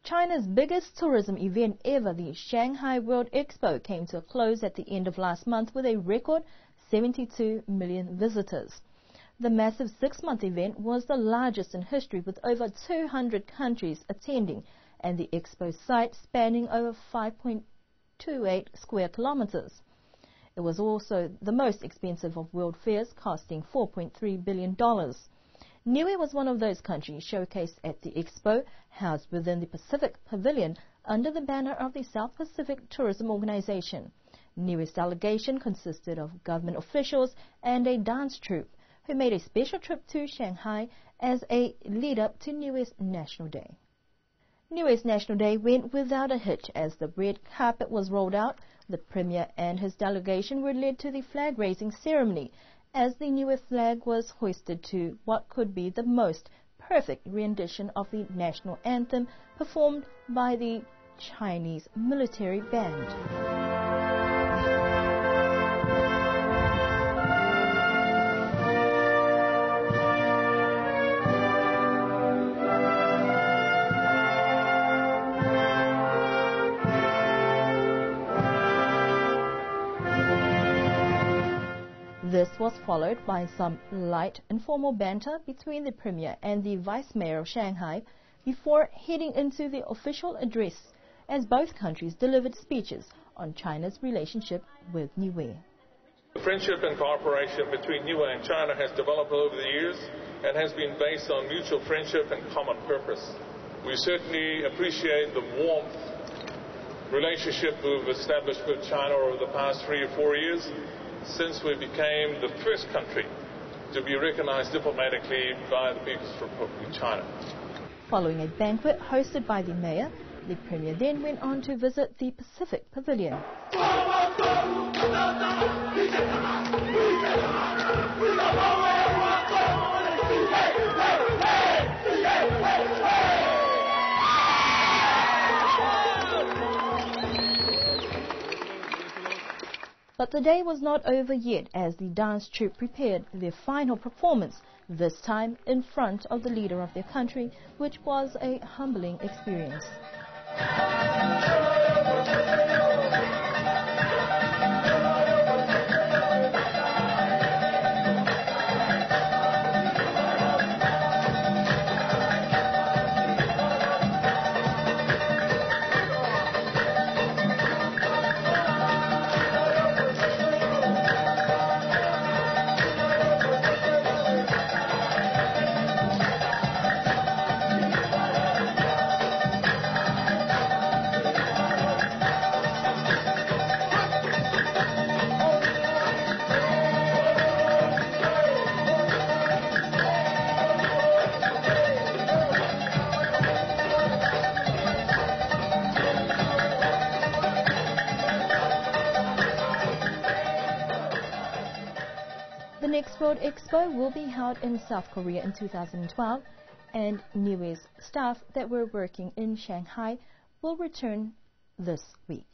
China's biggest tourism event ever, the Shanghai World Expo, came to a close at the end of last month with a record 72 million visitors. The massive 6-month event was the largest in history, with over 200 countries attending, and the expo site spanning over 5.28 square kilometers. It was also the most expensive of world fairs, costing $4.3 billion. Niue was one of those countries showcased at the expo, housed within the Pacific Pavilion under the banner of the South Pacific Tourism Organization. Niue's delegation consisted of government officials and a dance troupe who made a special trip to Shanghai as a lead-up to Niue's National Day. Niue's National Day went without a hitch as the red carpet was rolled out. The Premier and his delegation were led to the flag-raising ceremony as the Niue flag was hoisted to what could be the most perfect rendition of the national anthem performed by the Chinese military band. This was followed by some light informal banter between the Premier and the Vice Mayor of Shanghai before heading into the official address as both countries delivered speeches on China's relationship with Niue. The friendship and cooperation between Niue and China has developed over the years and has been based on mutual friendship and common purpose. We certainly appreciate the warmth relationship we've established with China over the past 3 or 4 years, since we became the first country to be recognized diplomatically by the People's Republic of China. Following a banquet hosted by the mayor, the Premier then went on to visit the Pacific Pavilion. But the day was not over yet as the dance troupe prepared their final performance, this time in front of the leader of their country, which was a humbling experience. The next World Expo will be held in South Korea in 2012, and Niue's staff that were working in Shanghai will return this week.